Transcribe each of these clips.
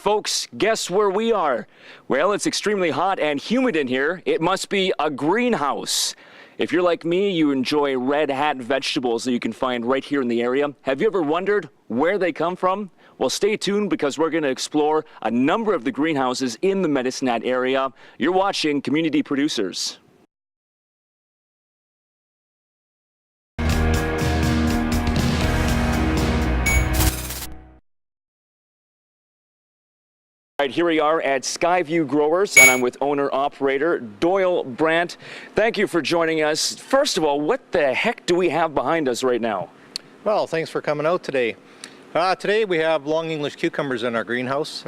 folks, guess where we are? Well, it's extremely hot and humid in here. It must be a greenhouse. If you're like me, you enjoy red hat vegetables that you can find right here in the area. Have you ever wondered where they come from? Well, stay tuned because we're going to explore a number of the greenhouses in the Medicine Hat area. You're watching Community Producers. All right, here we are at Skyview Growers, and I'm with owner-operator Doyle Brandt. Thank you for joining us. First of all, what the heck do we have behind us right now? Well, thanks for coming out today. Today we have long English cucumbers in our greenhouse,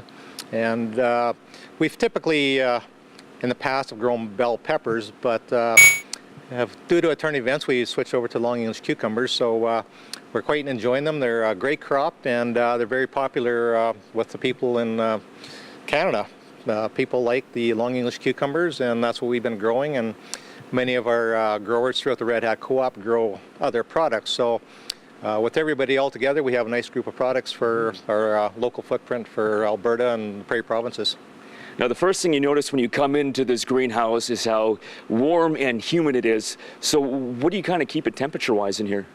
and we've typically in the past have grown bell peppers, but due to turn events we switched over to long English cucumbers, so we're quite enjoying them. They're a great crop, and they're very popular with the people in Canada. People like the long English cucumbers, and that's what we've been growing, and many of our growers throughout the Red Hat Co-op grow other products. So with everybody all together, we have a nice group of products for our local footprint for Alberta and the Prairie provinces. Now, the first thing you notice when you come into this greenhouse is how warm and humid it is. So what do you kind of keep it temperature-wise in here?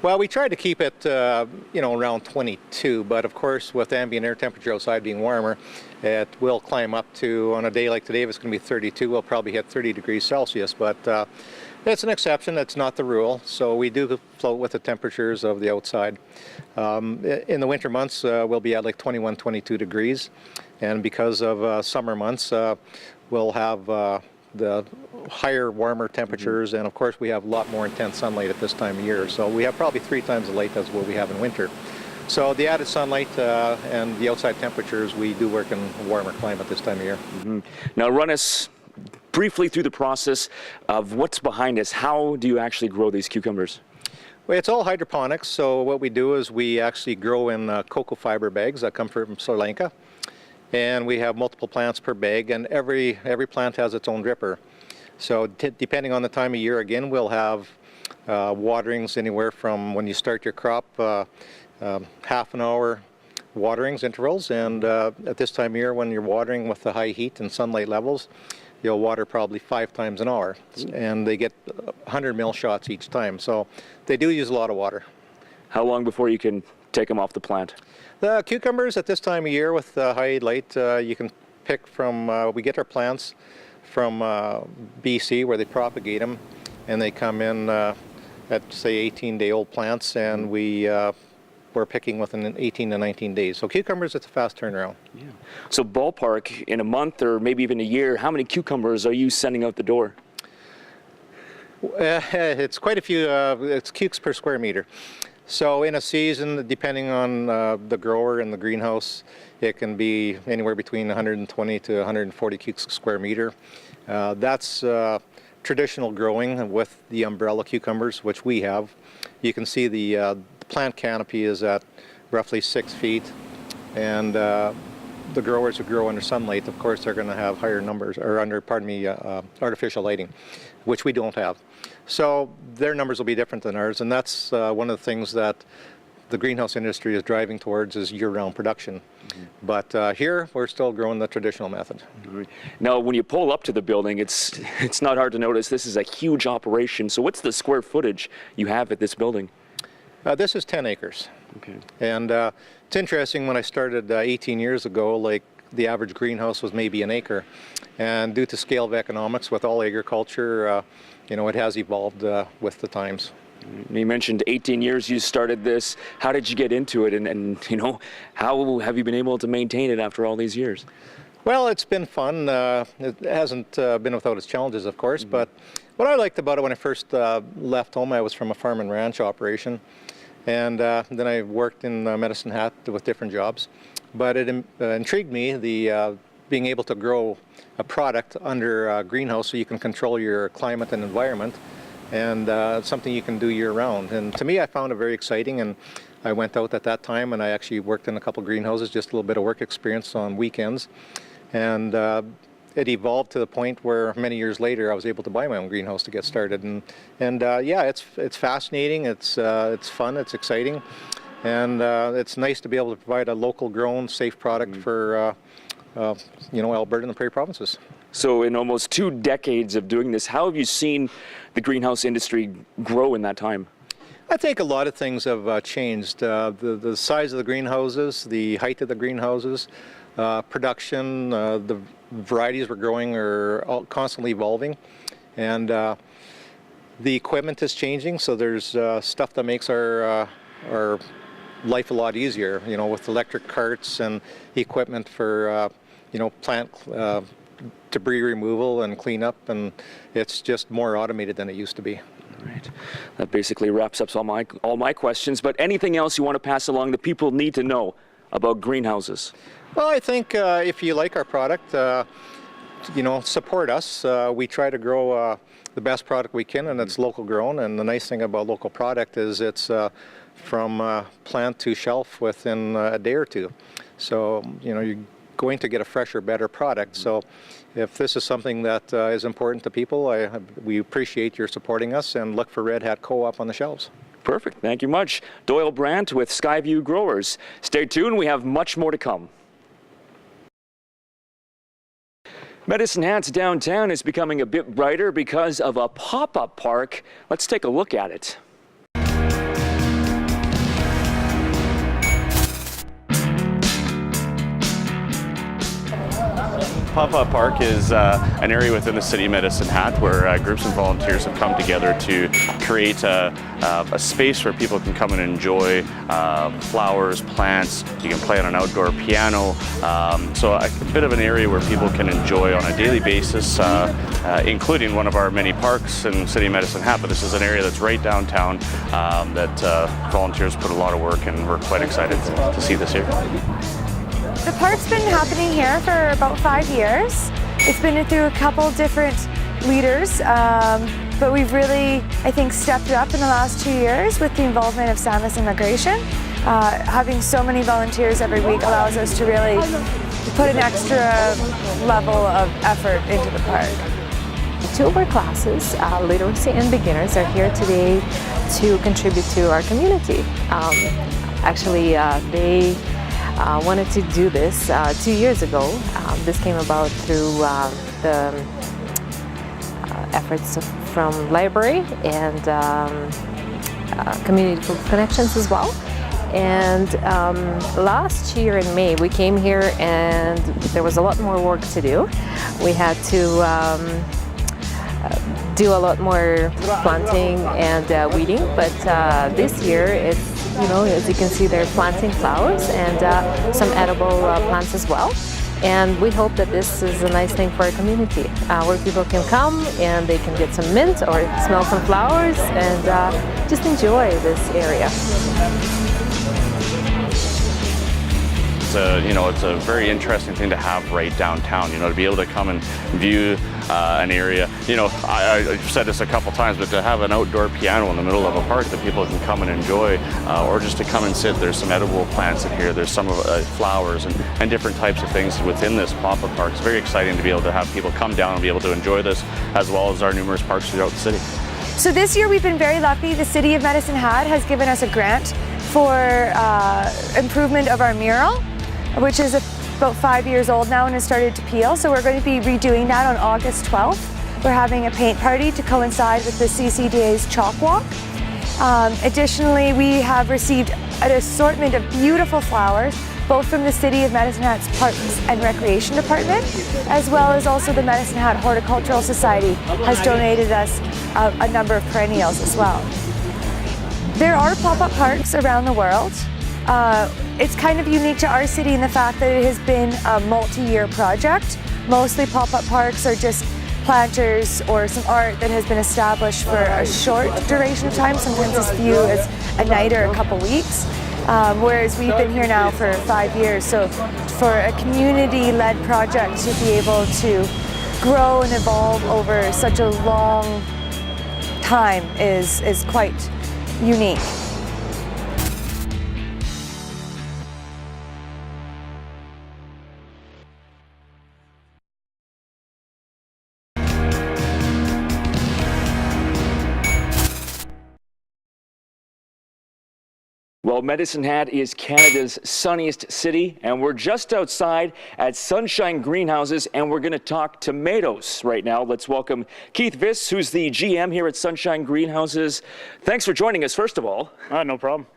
Well, we try to keep it, around 22, but of course, with ambient air temperature outside being warmer, it will climb up to, on a day like today, if it's going to be 32, we'll probably hit 30 degrees Celsius, but it's an exception, it's not the rule, so we do float with the temperatures of the outside. In the winter months, we'll be at like 21, 22 degrees, and because of summer months, we'll have the higher, warmer temperatures, and of course we have a lot more intense sunlight at this time of year, so we have probably 3 times the light as what we have in winter. So the added sunlight and the outside temperatures, we do work in a warmer climate this time of year. Now run us briefly through the process of what's behind us. How do you actually grow these cucumbers? Well, it's all hydroponics, so what we do is we actually grow in cocoa fiber bags that come from Sri Lanka. And we have multiple plants per bag, and every plant has its own dripper. So depending on the time of year, again, we'll have waterings anywhere from when you start your crop, half an hour waterings intervals, and at this time of year when you're watering with the high heat and sunlight levels, you'll water probably 5 times an hour, and they get 100 ml shots each time. So they do use a lot of water. How long before you can take them off the plant? The cucumbers at this time of year with high light, you can pick from, we get our plants from BC where they propagate them, and they come in at say 18-day-old plants, and we're picking within 18 to 19 days. So cucumbers, it's a fast turnaround. Yeah. So ballpark, in a month or maybe even a year, how many cucumbers are you sending out the door? It's quite a few, it's cukes per square meter. So in a season, depending on the grower and the greenhouse, it can be anywhere between 120 to 140 cukes a square meter. That's traditional growing with the umbrella cucumbers, which we have. You can see the plant canopy is at roughly 6 feet, and the growers who grow under sunlight, of course, they're going to have higher numbers, or under, artificial lighting, which we don't have. So their numbers will be different than ours, and that's one of the things that the greenhouse industry is driving towards is year-round production. But here, we're still growing the traditional method. Now, when you pull up to the building, it's not hard to notice this is a huge operation. So what's the square footage you have at this building? This is 10 acres. Okay. And it's interesting, when I started 18 years ago, like the average greenhouse was maybe an acre. And due to scale of economics with all agriculture, it has evolved with the times. You mentioned 18 years you started this. How did you get into it, and how have you been able to maintain it after all these years? Well, it's been fun. It hasn't been without its challenges, of course, but what I liked about it when I first left home, I was from a farm and ranch operation, and then I worked in Medicine Hat with different jobs. But it intrigued me, the being able to grow a product under a greenhouse so you can control your climate and environment, and it's something you can do year-round. And to me, I found it very exciting, and I went out at that time and I actually worked in a couple greenhouses, just a little bit of work experience on weekends. And it evolved to the point where many years later I was able to buy my own greenhouse to get started. And yeah, it's fascinating, it's fun, it's exciting. and it's nice to be able to provide a local grown, safe product for Alberta and the Prairie provinces. So in almost 2 decades of doing this, how have you seen the greenhouse industry grow in that time? I think a lot of things have changed. The size of the greenhouses, the height of the greenhouses, production, the varieties we're growing are all constantly evolving, and the equipment is changing. So there's stuff that makes our life a lot easier. With electric carts and equipment for plant debris removal and cleanup, and it's just more automated than it used to be. Right. That basically wraps up all my questions. But anything else you want to pass along that people need to know about greenhouses? Well, I think if you like our product, support us. We try to grow the best product we can, and it's local grown. And the nice thing about local product is it's from plant to shelf within a day or two. So you're going to get a fresher, better product. So if this is something that is important to people, we appreciate your supporting us, and look for Red Hat CoOp on the shelves. Perfect. Thank you much. Doyle Brandt with Skyview Growers. Stay tuned. We have much more to come. Medicine Hat's downtown is becoming a bit brighter because of a pop-up park. Let's take a look at it. PopUp Park is an area within the city of Medicine Hat where groups and volunteers have come together to create a space where people can come and enjoy flowers, plants. You can play on an outdoor piano. So a bit of an area where people can enjoy on a daily basis, including one of our many parks in the city of Medicine Hat. But this is an area that's right downtown that volunteers put a lot of work, and we're quite excited to see this here. The park's been happening here for about 5 years. It's been through a couple different leaders, but we've really, I think, stepped it up in the last 2 years with the involvement of Samus Immigration. Having so many volunteers every week allows us to really put an extra level of effort into the park. 2 of our classes, literacy and beginners, are here today to contribute to our community. They wanted to do this 2 years ago. This came about through the efforts from library and community connections as well. And last year in May, we came here and there was a lot more work to do. We had to do a lot more planting and weeding, but this year it's, as you can see, they're planting flowers and some edible plants as well. And we hope that this is a nice thing for our community, where people can come and they can get some mint or smell some flowers and just enjoy this area. It's a very interesting thing to have right downtown, to be able to come and view an area. I've said this a couple times, but to have an outdoor piano in the middle of a park that people can come and enjoy, or just to come and sit. There's some edible plants in here, there's some flowers and different types of things within this pop-up park. It's very exciting to be able to have people come down and be able to enjoy this, as well as our numerous parks throughout the city. So this year we've been very lucky. The City of Medicine Hat has given us a grant for improvement of our mural, which is about 5 years old now and has started to peel. So we're going to be redoing that on August 12th. We're having a paint party to coincide with the CCDA's Chalk Walk. Additionally, we have received an assortment of beautiful flowers, both from the City of Medicine Hat's Parks and Recreation Department, as well as also the Medicine Hat Horticultural Society has donated us a number of perennials as well. There are pop-up parks around the world. It's kind of unique to our city in the fact that it has been a multi-year project. Mostly pop-up parks are just planters or some art that has been established for a short duration of time, sometimes as few as a night or a couple weeks. Whereas we've been here now for 5 years. So for a community-led project to be able to grow and evolve over such a long time is quite unique. Well, Medicine Hat is Canada's sunniest city, and we're just outside at Sunshine Greenhouses, and we're going to talk tomatoes right now. Let's welcome Keith Viss, who's the GM here at Sunshine Greenhouses. Thanks for joining us, first of all. No problem.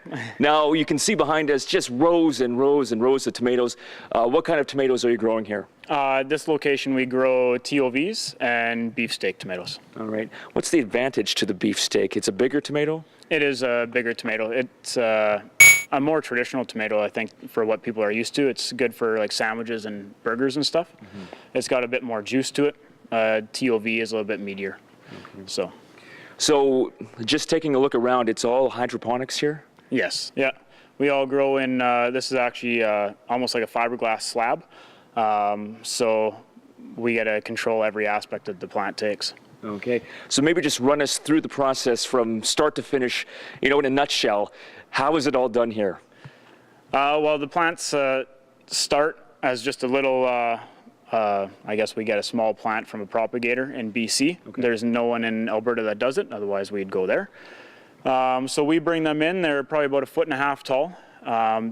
Now, you can see behind us just rows and rows and rows of tomatoes. What kind of tomatoes are you growing here? This location we grow TOVs and beefsteak tomatoes. All right. What's the advantage to the beefsteak? It's a bigger tomato? It is a bigger tomato. It's a more traditional tomato, I think, for what people are used to. It's good for like sandwiches and burgers and stuff. Mm-hmm. It's got a bit more juice to it. TOV is a little bit meatier. Mm-hmm. So just taking a look around, it's all hydroponics here? Yes. Yeah. We all grow in, this is actually almost like a fiberglass slab. So we got to control every aspect that the plant takes. Okay, so maybe just run us through the process from start to finish, in a nutshell. How is it all done here? Well, the plants start as just a little, I guess we get a small plant from a propagator in BC. Okay. There's no one in Alberta that does it, otherwise we'd go there. So we bring them in, they're probably about 1.5 feet tall.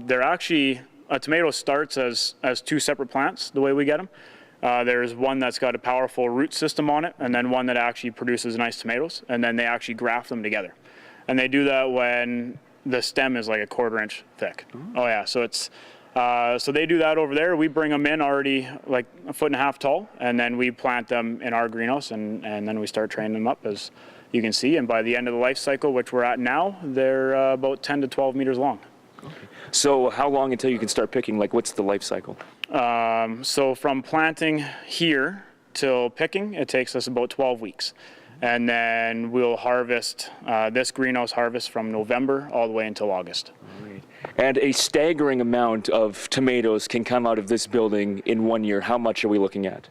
They're actually, a tomato starts as two separate plants, the way we get them. There's one that's got a powerful root system on it, and then one that actually produces nice tomatoes, and then they actually graft them together. And they do that when the stem is like 1/4 inch thick. Oh yeah, so it's, so they do that over there. We bring them in already like 1.5 feet tall, and then we plant them in our greenhouse, and then we start training them up, as you can see. And by the end of the life cycle, which we're at now, they're about 10 to 12 meters long. Okay. So how long until you can start picking? Like, what's the life cycle? So from planting here till picking, it takes us about 12 weeks. And then we'll harvest, this greenhouse harvest from November all the way until August. Right. And a staggering amount of tomatoes can come out of this building in 1 year. How much are we looking at?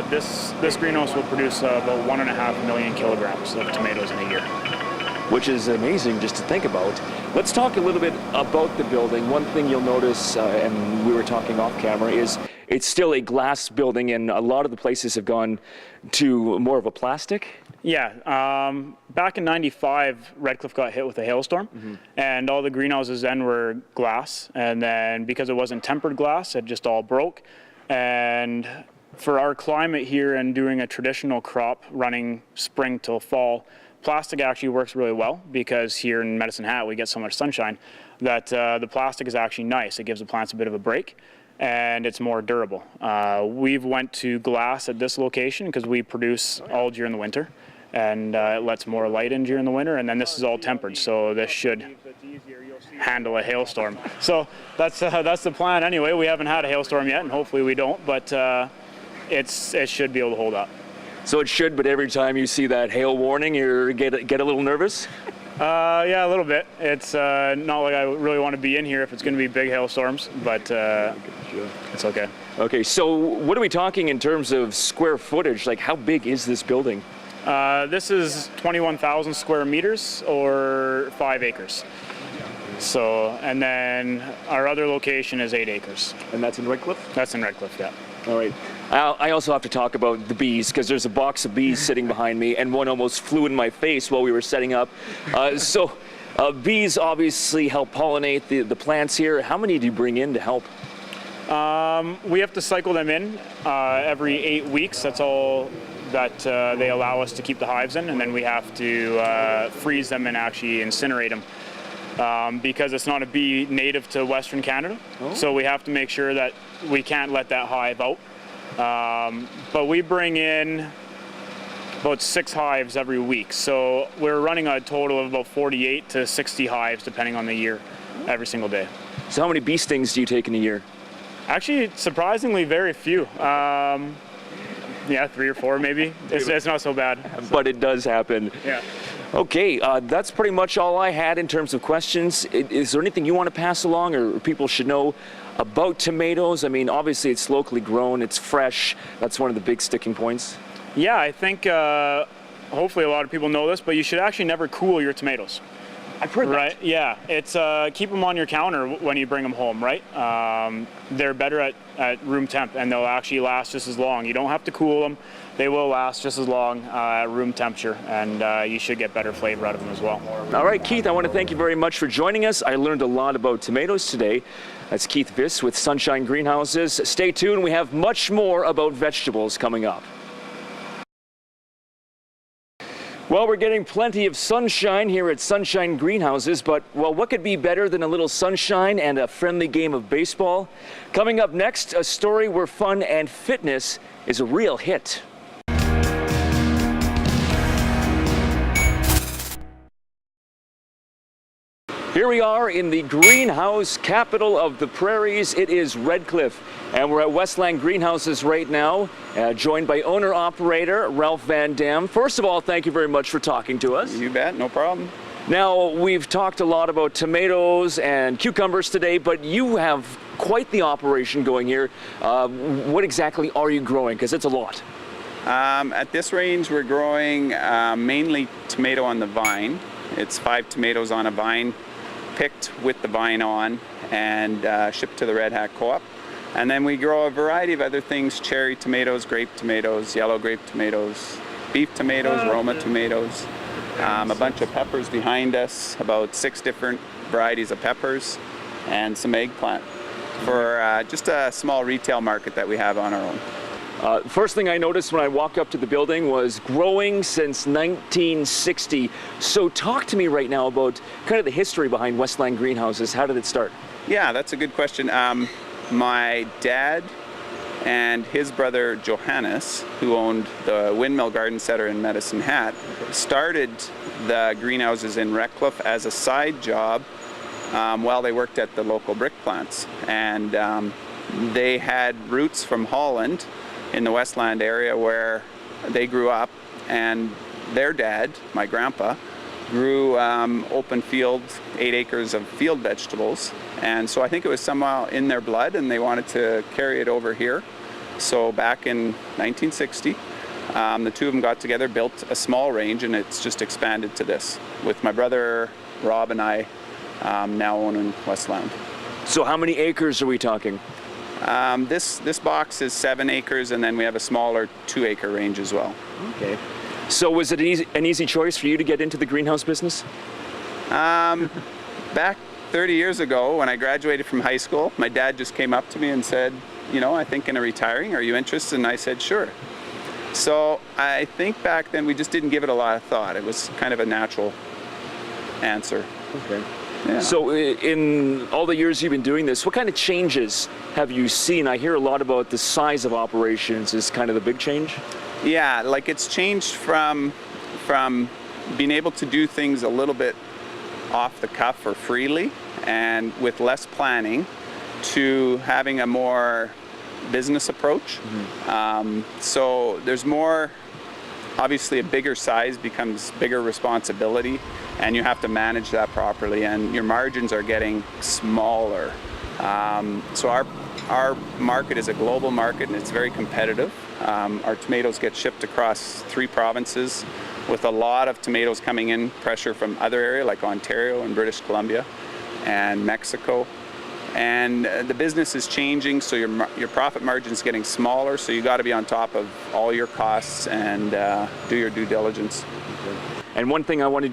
This greenhouse will produce about 1.5 million kilograms of tomatoes in a year. Which is amazing just to think about. Let's talk a little bit about the building. One thing you'll notice, and we were talking off camera, is it's still a glass building, and a lot of the places have gone to more of a plastic. Yeah, back in '95, Redcliffe got hit with a hailstorm, and all the greenhouses then were glass, and then because it wasn't tempered glass, it just all broke. And for our climate here and doing a traditional crop running spring till fall, plastic actually works really well, because here in Medicine Hat we get so much sunshine that the plastic is actually nice. It gives the plants a bit of a break, and it's more durable. We've went to glass at this location because we produce all during the winter, and it lets more light in during the winter, and then this is all tempered, so this should handle a hailstorm. So that's the plan anyway. We haven't had a hailstorm yet, and hopefully we don't, but it should be able to hold up. So it should, but every time you see that hail warning, you get a little nervous? Yeah, a little bit. It's not like I really want to be in here if it's going to be big hailstorms, but it's okay. Okay, so what are we talking in terms of square footage? Like, how big is this building? This is 21,000 square meters, or 5 acres. So, and then our other location is 8 acres. And that's in Redcliffe? That's in Redcliffe, yeah. All right. I also have to talk about the bees, because there's a box of bees sitting behind me, and one almost flew in my face while we were setting up. Bees obviously help pollinate the plants here. How many do you bring in to help? We have to cycle them in every 8 weeks. That's all that they allow us to keep the hives in, and then we have to freeze them and actually incinerate them. Because it's not a bee native to Western Canada. Oh. So we have to make sure that we can't let that hive out. But we bring in about 6 hives every week. So we're running a total of about 48 to 60 hives, depending on the year, every single day. So how many bee stings do you take in a year? Actually, surprisingly, very few. Yeah, 3 or 4 maybe. It's not so bad. But it does happen. Yeah. Okay, that's pretty much all I had in terms of questions. Is there anything you want to pass along, or people should know about tomatoes? I mean, obviously it's locally grown, it's fresh. That's one of the big sticking points. Yeah, I think hopefully a lot of people know this, but you should actually never cool your tomatoes. I've heard that. Right, yeah. It's keep them on your counter when you bring them home, right? They're better at room temp, and they'll actually last just as long. You don't have to cool them. They will last just as long at room temperature, and you should get better flavor out of them as well. All right, Keith, I want to thank you very much for joining us. I learned a lot about tomatoes today. That's Keith Viss with Sunshine Greenhouses. Stay tuned. We have much more about vegetables coming up. Well, we're getting plenty of sunshine here at Sunshine Greenhouses, but, well, what could be better than a little sunshine and a friendly game of baseball? Coming up next, a story where fun and fitness is a real hit. Here we are in the greenhouse capital of the prairies. It is Red Cliff, and we're at Westland Greenhouses right now, joined by owner-operator Ralph Van Dam. First of all, thank you very much for talking to us. You bet, no problem. Now, we've talked a lot about tomatoes and cucumbers today, but you have quite the operation going here. What exactly are you growing? Because it's a lot. At this range, we're growing mainly tomato on the vine. It's 5 tomatoes on a vine, picked with the vine on and shipped to the Hat CoOp. And then we grow a variety of other things: cherry tomatoes, grape tomatoes, yellow grape tomatoes, beef tomatoes, Roma tomatoes, a bunch of peppers behind us, about 6 different varieties of peppers, and some eggplant for just a small retail market that we have on our own. First thing I noticed when I walked up to the building was growing since 1960. So talk to me right now about kind of the history behind Westland Greenhouses. How did it start? Yeah, that's a good question. My dad and his brother Johannes, who owned the Windmill Garden Center in Medicine Hat, started the greenhouses in Redcliffe as a side job while they worked at the local brick plants. And they had roots from Holland in the Westland area where they grew up, and their dad, my grandpa, grew open field, 8 acres of field vegetables. And so I think it was somehow in their blood, and they wanted to carry it over here. So back in 1960, the two of them got together, built a small range, and it's just expanded to this, with my brother Rob and I now owning Westland. So how many acres are we talking? This box is 7 acres, and then we have a smaller 2-acre range as well. Okay. So was it an easy choice for you to get into the greenhouse business? Back 30 years ago, when I graduated from high school, my dad just came up to me and said, you know, I think in retiring, are you interested? And I said, sure. So I think back then we just didn't give it a lot of thought. It was kind of a natural answer. Okay. Yeah. So in all the years you've been doing this, what kind of changes have you seen? I hear a lot about the size of operations is kind of the big change. Yeah, like it's changed from being able to do things a little bit off the cuff or freely and with less planning to having a more business approach. Mm-hmm. So there's more, obviously a bigger size becomes bigger responsibility, and you have to manage that properly, and your margins are getting smaller. So our market is a global market, and it's very competitive. Our tomatoes get shipped across 3 provinces, with a lot of tomatoes coming in, pressure from other areas like Ontario and British Columbia and Mexico. And the business is changing, so your profit margin is getting smaller, so you got to be on top of all your costs and do your due diligence. And one thing I want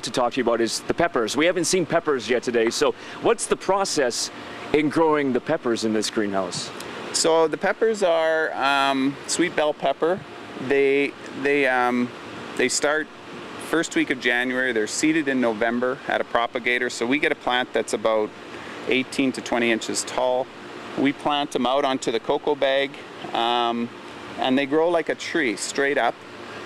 to talk to you about is the peppers. We haven't seen peppers yet today, so what's the process in growing the peppers in this greenhouse? So the peppers are sweet bell pepper. They start first week of January. They're seeded in November at a propagator. So we get a plant that's about 18 to 20 inches tall. We plant them out onto the cocoa bag, and they grow like a tree straight up.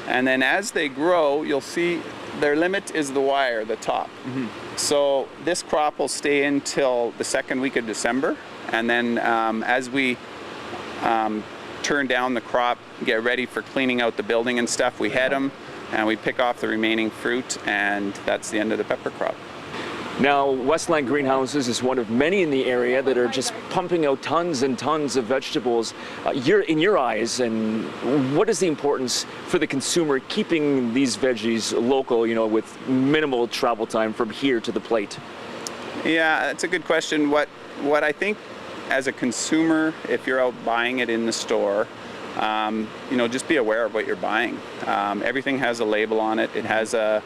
And then as they grow, you'll see their limit is the wire, the top. Mm-hmm. So this crop will stay until the 2nd week of December. And then as we turn down the crop, get ready for cleaning out the building and stuff, we head them and we pick off the remaining fruit, and that's the end of the pepper crop. Now, Westland Greenhouses is one of many in the area that are just pumping out tons and tons of vegetables. In your eyes, and what is the importance for the consumer keeping these veggies local, you know, with minimal travel time from here to the plate? Yeah, that's a good question. What I think as a consumer, if you're out buying it in the store, you know, just be aware of what you're buying. Everything has a label on it. It has a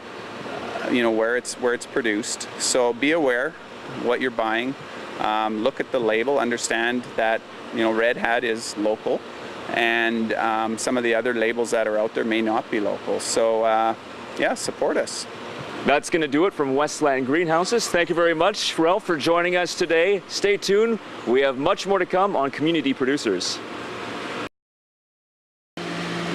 you know, where it's produced. So be aware what you're buying. Look at the label, understand that, you know, Red Hat is local, and some of the other labels that are out there may not be local. So yeah, support us. That's going to do it from Westland Greenhouses. Thank you very much, Ralph, for joining us today. Stay tuned. We have much more to come on Community Producers.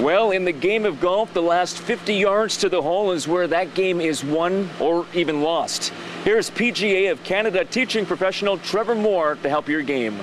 Well, in the game of golf, the last 50 yards to the hole is where that game is won or even lost. Here's PGA of Canada teaching professional Trevor Moore to help your game.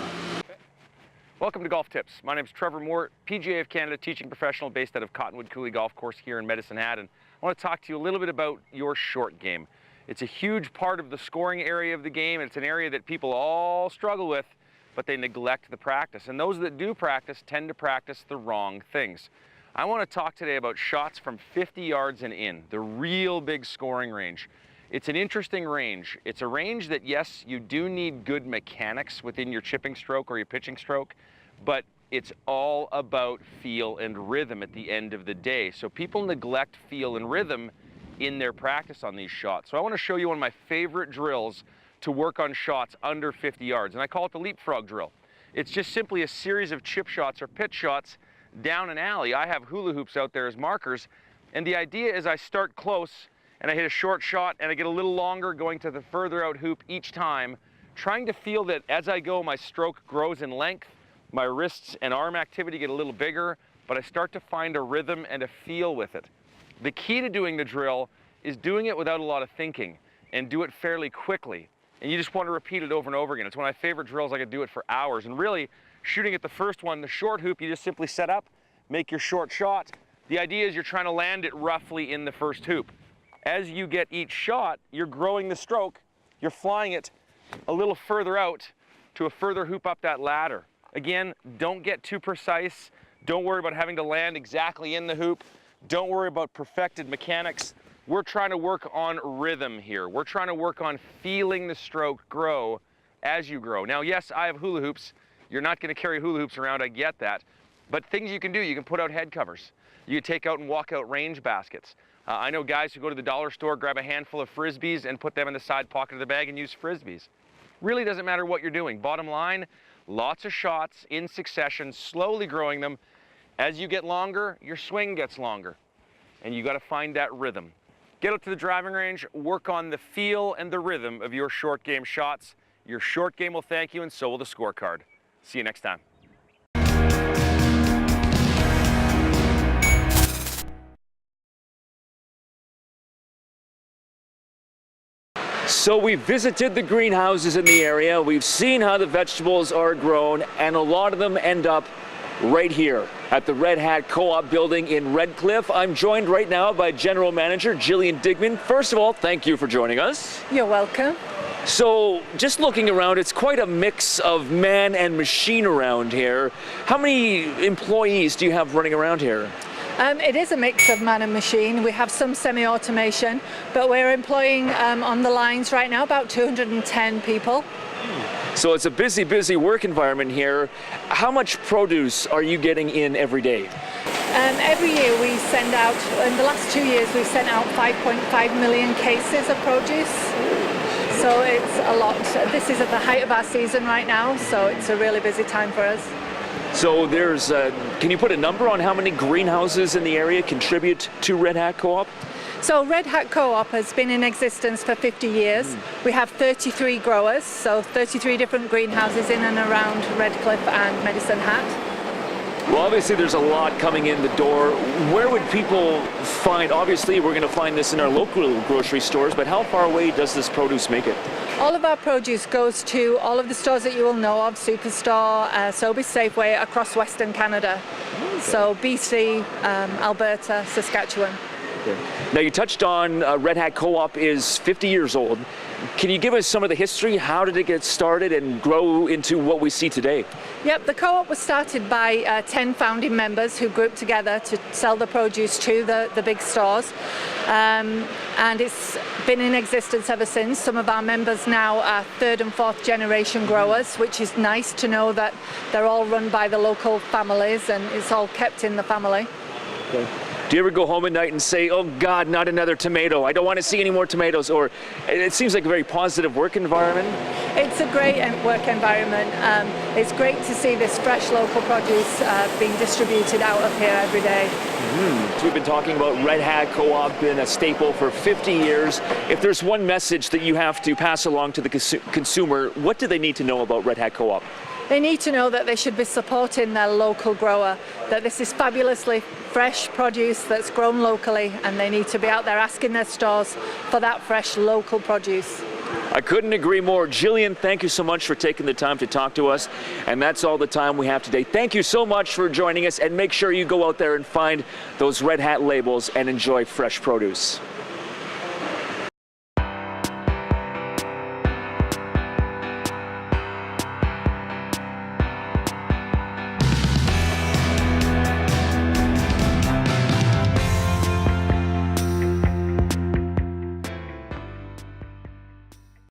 Welcome to Golf Tips. My name is Trevor Moore, PGA of Canada teaching professional based out of Cottonwood Coulee Golf Course here in Medicine Hat, and I want to talk to you a little bit about your short game. It's a huge part of the scoring area of the game, and it's an area that people all struggle with, but they neglect the practice. And those that do practice tend to practice the wrong things. I want to talk today about shots from 50 yards and in, the real big scoring range. It's an interesting range. It's a range that, yes, you do need good mechanics within your chipping stroke or your pitching stroke, but it's all about feel and rhythm at the end of the day. So people neglect feel and rhythm in their practice on these shots. So I want to show you one of my favorite drills to work on shots under 50 yards, and I call it the leapfrog drill. It's just simply a series of chip shots or pitch shots down an alley. I have hula hoops out there as markers, and the idea is I start close and I hit a short shot and I get a little longer going to the further out hoop each time, trying to feel that as I go my stroke grows in length, my wrists and arm activity get a little bigger, but I start to find a rhythm and a feel with it. The key to doing the drill is doing it without a lot of thinking and do it fairly quickly, and you just want to repeat it over and over again. It's one of my favorite drills. I could do it for hours, and really shooting at the first one, the short hoop, you just simply set up, make your short shot. The idea is you're trying to land it roughly in the first hoop. As you get each shot, you're growing the stroke, you're flying it a little further out to a further hoop up that ladder. Again, don't get too precise. Don't worry about having to land exactly in the hoop. Don't worry about perfected mechanics. We're trying to work on rhythm here. We're trying to work on feeling the stroke grow as you grow. Now, yes, I have hula hoops. You're not going to carry hula hoops around, I get that. But things you can do, you can put out head covers. You can take out and walk out range baskets. I know guys who go to the dollar store, grab a handful of Frisbees and put them in the side pocket of the bag and use Frisbees. Really doesn't matter what you're doing. Bottom line, lots of shots in succession, slowly growing them. As you get longer, your swing gets longer. And you got to find that rhythm. Get out to the driving range, work on the feel and the rhythm of your short game shots. Your short game will thank you, and so will the scorecard. See you next time. So we visited the greenhouses in the area. We've seen how the vegetables are grown, and a lot of them end up right here at the Red Hat Co-op building in Red Cliff. I'm joined right now by General Manager Jillian Digman. First of all, thank you for joining us. You're welcome. So just looking around, it's quite a mix of man and machine around here. How many employees do you have running around here? It is a mix of man and machine. We have some semi-automation, but we're employing on the lines right now about 210 people. So it's a busy, busy work environment here. How much produce are you getting in every day? Every year we send out, in the last 2 years, we've sent out 5.5 million cases of produce. So it's a lot. This is at the height of our season right now, so it's a really busy time for us. So there's, can you put a number on how many greenhouses in the area contribute to Red Hat Co-op? So Red Hat Co-op has been in existence for 50 years. We have 33 growers, so 33 different greenhouses in and around Red Cliff and Medicine Hat. Well, obviously there's a lot coming in the door. Where would people find, obviously we're going to find this in our local grocery stores, but how far away does this produce make it? All of our produce goes to all of the stores that you will know of, Superstore, Sobeys, Safeway, across Western Canada. Okay. So BC, Alberta, Saskatchewan. Now you touched on Red Hat Co-op is 50 years old. Can you give us some of the history? How did it get started and grow into what we see today? Yep, the co-op was started by 10 founding members who grouped together to sell the produce to the big stores. And it's been in existence ever since. Some of our members now are 3rd and 4th generation growers, which is nice to know that they're all run by the local families and it's all kept in the family. Okay. Do you ever go home at night and say, oh God, not another tomato, I don't want to see any more tomatoes? Or it seems like a very positive work environment. It's a great work environment. It's great to see this fresh local produce being distributed out of here every day. So we've been talking about Red Hat Co-op, been a staple for 50 years. If there's one message that you have to pass along to the consumer, what do they need to know about Red Hat Co-op? They need to know that they should be supporting their local grower, that this is fabulously fresh produce that's grown locally, and they need to be out there asking their stores for that fresh local produce. I couldn't agree more. Jillian, thank you so much for taking the time to talk to us. And that's all the time we have today. Thank you so much for joining us, and make sure you go out there and find those Red Hat labels and enjoy fresh produce.